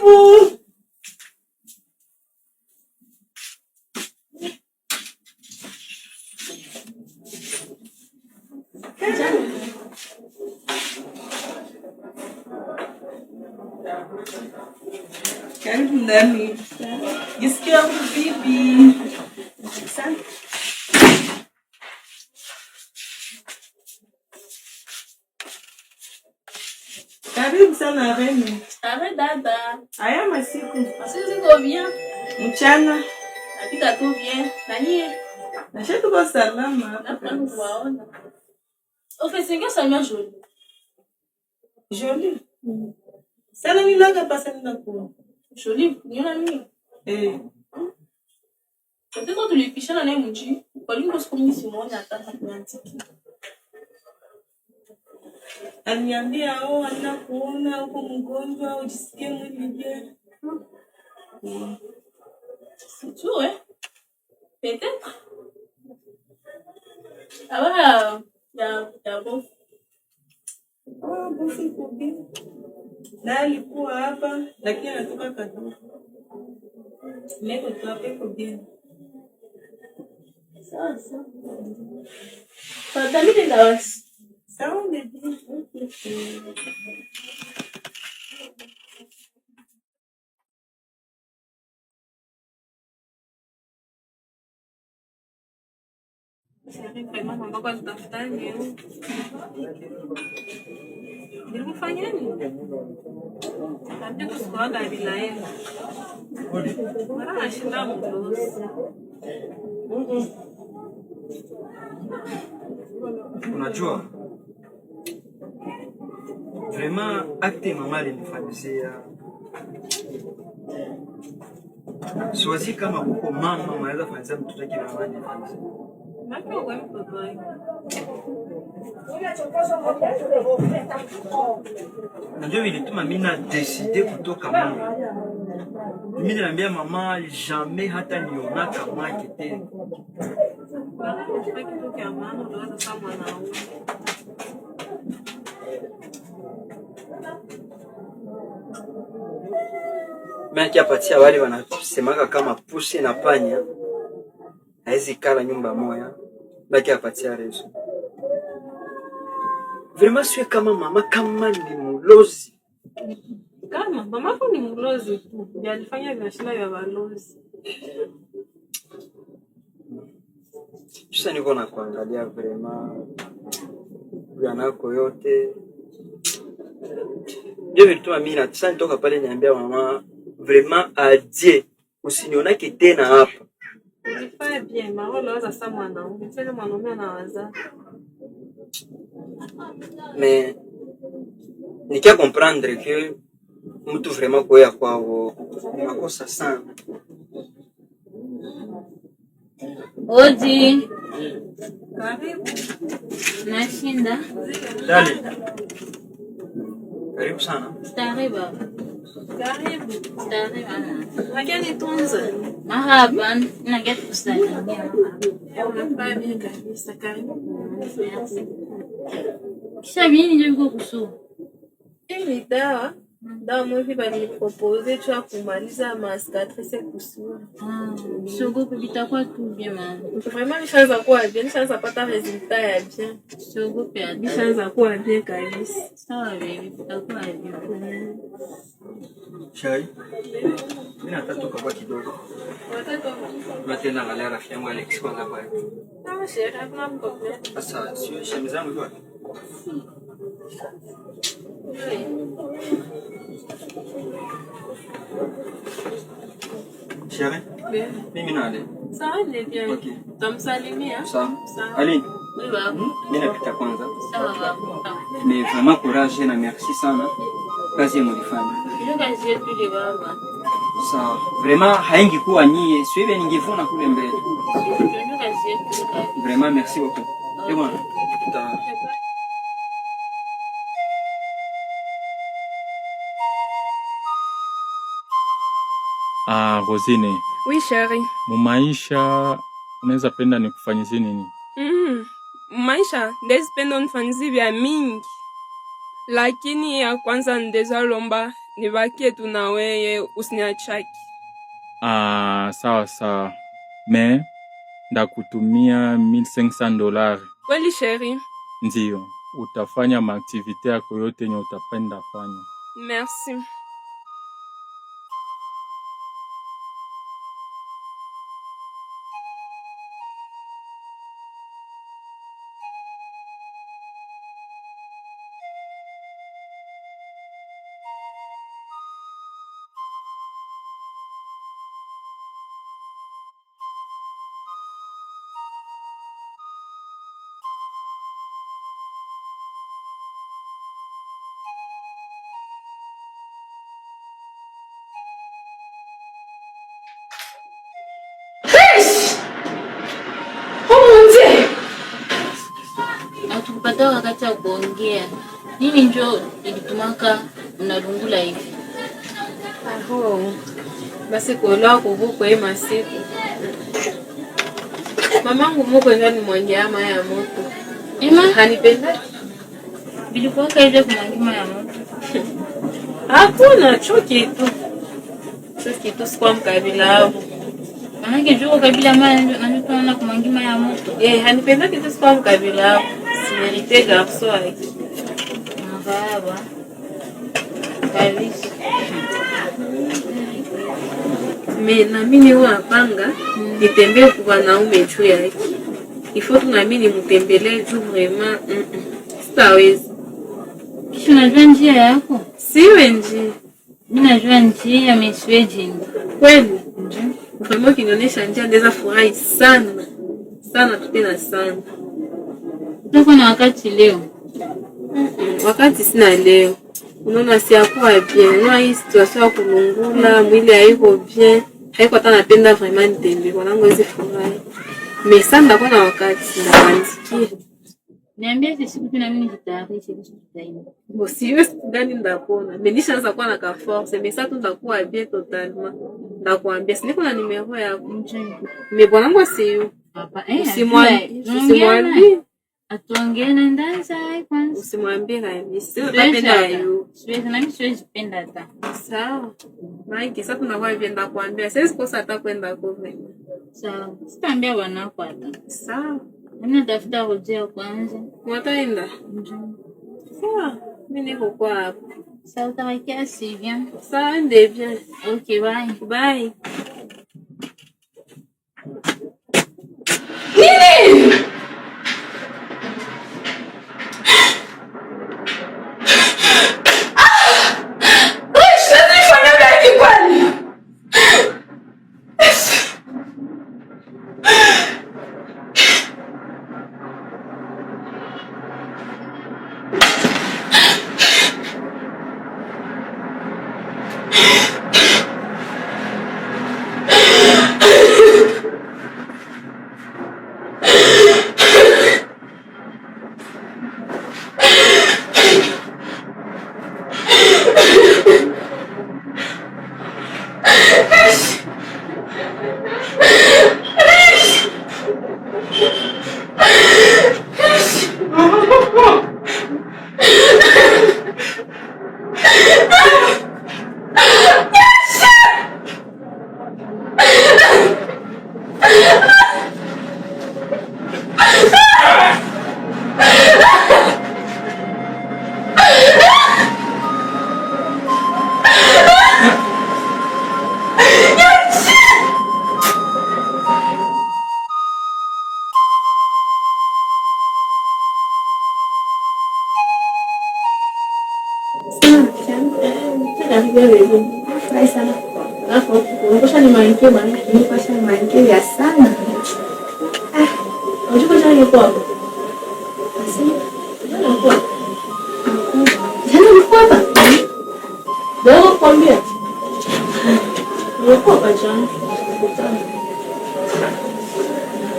Karibu. Karibu ndani. Jisikia vipi? Asante. Karibu sana Remi. Ave dada. Haya masiku. Masiku ziko bien. Mchana. Napika tu bien. Na nyie? Nasha tuko salama. Napenda kuwaona. Ofesinga samia joli. Joli? Sana nilaga pasa ninakuwa. Joli, niona nini? Tatizo tulipishana naye mji. Kwa nini siku mingi simuone hata kuantiki? Aliniambia anakuona uko mgonjwa ujisikie mwili je. Sijui. Peut-être. Aba ya bofu. Bofu kubi. Na alikuwa hapa lakini anatoka Kadutu. Leo tuape kubi. Sasa. Fatali de dawas. Sawa baby. Vraiment mambo kwa tafutani. Nilifanya nini? Labda kusikuaga bila yeye. Mara nashinda mdosi. Unajua vraiment acte mama alinifanyisia. Siwazi kama kuko mama anaweza fanyia mtoto wake mama anifanyia. Napo kwa mtoto wake. Najua vilituma mimi na décider kutoka mama. Mimi niliambia mama jamais hata niona kama kete. Maki apatia wale wanasemaka kama pusi na panya haizi kala nyumba moya, baki apatia rezo. Vraiment sio kama mama kama ni mulozi. Kama mama hapo ni mulozi tu. Ndiye alifanya biashara ya balozi. Sasa niko na kuangalia vraiment yanako yote. Ndio vitu mimi na sasa nitoka pale niambia mama vraiment adieu. Usinionake tena hapa. Ulifanya bien, mama unaweza sasa mwanaume. Sasa mwanaume anawaza. Mais nikia comprendre que mtu vraiment koya kwao ni makosa sana. Oji. Karibu. Nashinda. Dali. Karibu sana. Stariba. Karibu. Stariba. Lakini tunza. Mahaba, naget kusalimia. Unafanya bien kabisa. Karibu. Merci. Kisha mimi ndio niko kusu. Hii dawa. Dawa mwivi balipropose tu ya kumaliza macicatrice kusura. Siogope bitakuwa tu bien mama. Vraiment nishaanza kuwa bien, nishaanza pata resultat ya bien. Siogope hata. Nishaanza kuwa bien kabisa. Sawa baby, bitakuwa bien. Shai. Mimi nataka kwa kidogo. Nataka angalia rafiki yangu Alex kwanza pale. Sawa shehe, hakuna problem. Sasa sio shemi zangu tu. Chérie, mimi nale. Sawa ni bien. Okay. Tamsalimia. Sawa. Aline. Oui baba. Mimi napita kwanza. Sawa baba. Mais vraiment courage na merci sana. Kazi mlifanya. Ndio kazi yetu ile baba. Sawa. Vraiment haingekuwa nyie, sio hivi ningevuna kule mbele. Ndio kazi yetu. Vraiment merci beaucoup. Et voilà. Rosine. Oui, chérie. Mumaisha unaweza penda nikufanyizie nini? Maisha ndezi penda unifanyizie vya mingi. Lakini ya kwanza ndeza lomba nibakie tu na wewe, usiniachaki. Sawa sawa. Me ndakutumia $1500. Kweli sheri? Ndiyo, utafanya maaktivite yako yote yenye utapenda fanya. Merci. Hatukupata wakati wa kuongea. Nini njo ilitumaka mnalungula hivi? Basi kuelewa kuvuko hii masiku. Mamangu moko ndio nimwangia ama ya moto. Ema hanipenda. Bilikuwa kaje kumwangia ya moto? Hakuna choki tu. Choki tu kwa mkabila hapo. Manake juu kabila mama anataka kumwangia ya moto. Hanipenda kitu kwa mkabila hapo. Simerite garso yake. Baba. Kabisa. Na mimi huwa apanga nitembee kwa wanaume juu yake. Ifo tu na mimi nimtembelee juu vraiment sitaweza. Kisha unajua njia yako? Siwe njia. Mimi najua njia mesweji. Kweli? Vraiment kinionyesha njia ndeza furahi sana. Sana tena sana. Tuko na wakati leo. Wakati sina leo. Unaona si hakuwa bien. Unaona hii situation ya kulungula, mwili haiko bien. Haiko hata napenda vraiment nitembe. Wanangu hizi furahi. Mesanda kwa na wakati ndaandikia. Niambia siku tu na mimi nitayarisha kitu kitaenda. Siwe gani ndapona. Menishaanza kuwa na ka force. Mesa tu ndakuwa bien totalement. Ndakuambia siniko na numero yako. Me bwanangu siyo. Papa usimwambie. Atuongee na ndanza kwanza. Usimwambie hayo. Sio napenda hiyo. Siwezi na mimi siwezi penda hata. Sawa. Maiki sasa tunakuwa hivi ndakuambia. Siwezi kosa hata kwenda kule. Sawa. Sitaambia wanako hata. Sawa. Mimi natafuta hojia kwanza. Wataenda? Sawa. Mimi niko kwa hapo. Sawa, utawakia si bien. Sawa, ndio bien. Okay, bye. Bye. Nini?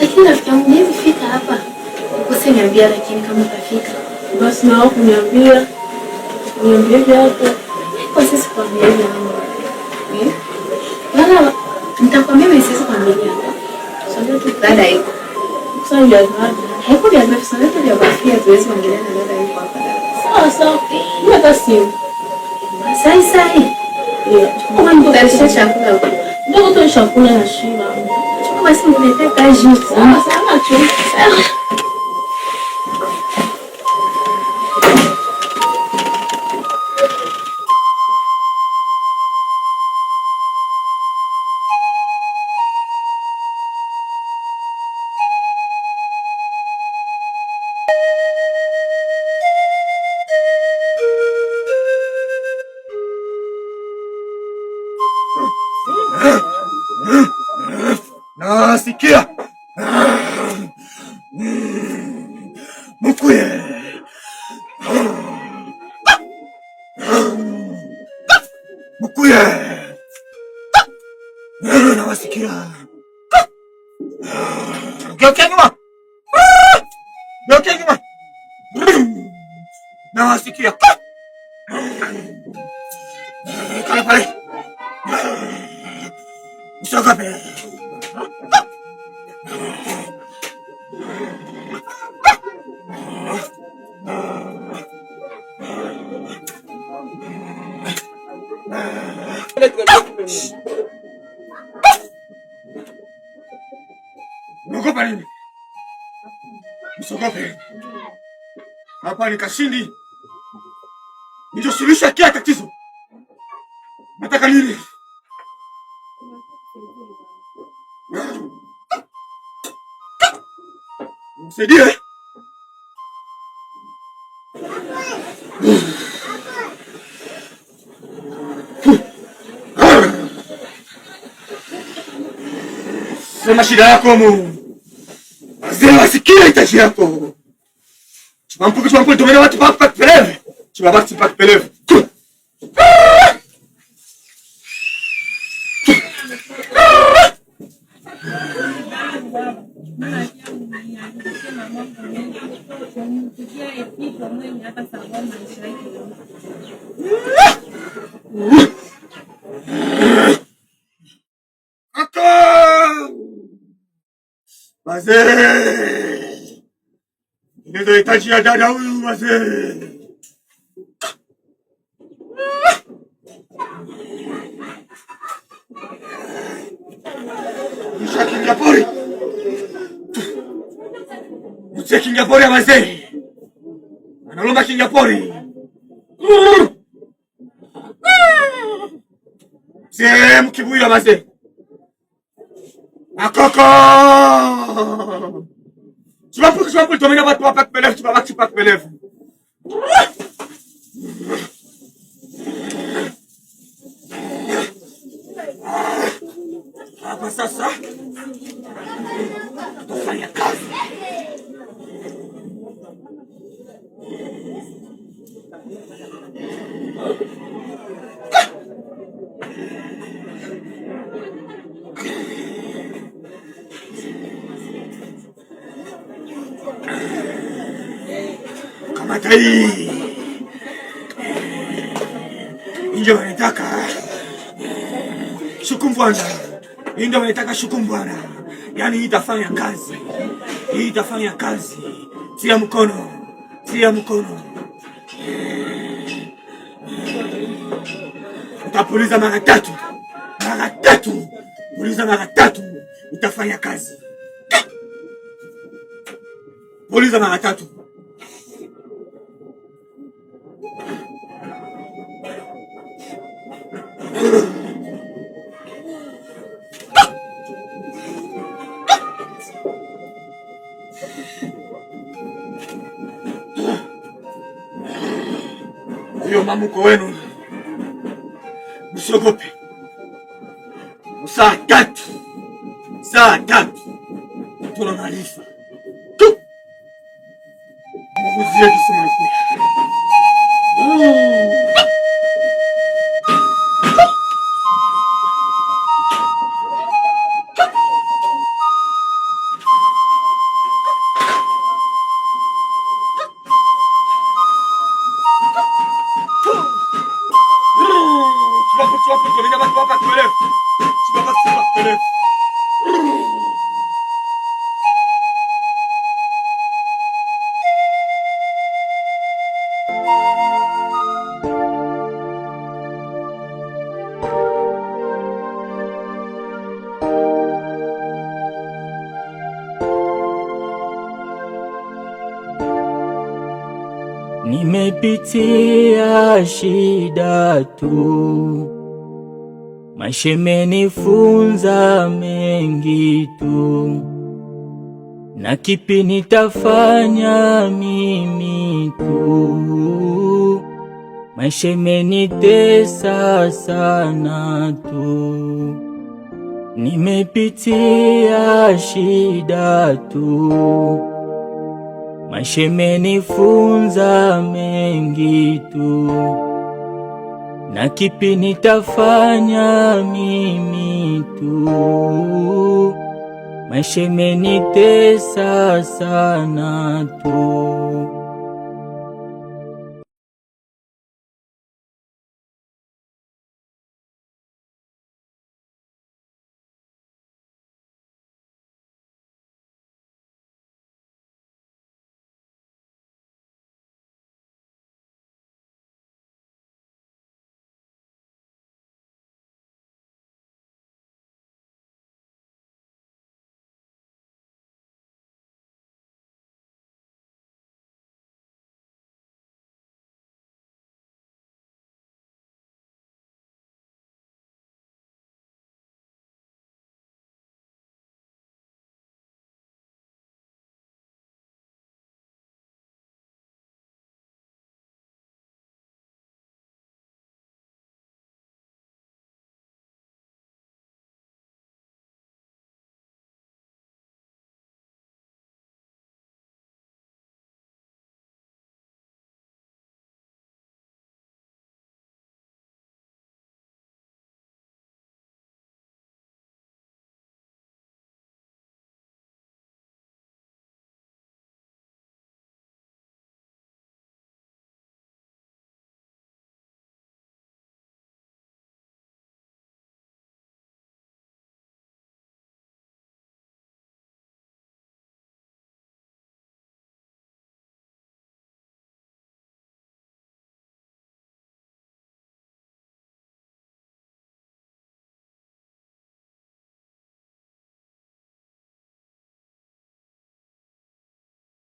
Lakini rafiki yangu niwezi fika hapa. Usiniambia lakini kama utafika. Basi nao kuniambia. Niambie hapo. Kwa sisi kwa mbele yangu. Wala nitakwambia mimi sisi kwa mbele yangu. Sasa tu dada hiyo. Sasa ndio dada. Hapo ndio ndio sasa ndio bafia tuwezi kuongelea na dada hiyo hapa. Sawa sawa. Mimi hata simu. Sai. Kama nikutarisha chakula huko. Ndio tu chakula na shiba. Chukua basi niletee kaji. Sana tu. Nasikia Mukuye nawasikia. Geukia nyuma, nawasikia. Kale pale, usiogope. Unaogopa nini? Usiogope. Hapa ni Kashindi. Ndio suluhisho ya kila tatizo. Nataka nini? Msaidie. Sema shida yako mu. Wazee wasikie hitaji yako. Chumampuki tumene watu papa peleve. Chumabaki papa peleve. Wazee, ninahitaji ya dada huyu wazee. Nisha kinga pori. Mche kinga pori ya wazee. Analomba kinga pori. Mzee mkibuyu ya wazee. Akoko! Chumampuki tumene watu papa peleve, chumabaki papa peleve. Hapa sasa tutafanya kazi. Kamata hii. Ndio wanataka shukumbwana. Ndio wanataka shukumbwana. Yaani hii itafanya kazi. Hii itafanya kazi. Tia mkono. Tia mkono. Utapuliza mara tatu. Mara tatu. Puliza mara tatu. Itafanya kazi. Puliza mara tatu. Hiyo mamuko wenu msiogope. Saa tatu tunamaliza. Mguzie kisema Nimepitia shida tu, maisha imenifunza mengi tu, na kipi nitafanya mimi tu, maisha imenitesa sana tu. Nimepitia shida tu, maisha imenifunza mengi tu, na kipi nitafanya mimi tu, maisha imenitesa sana tu.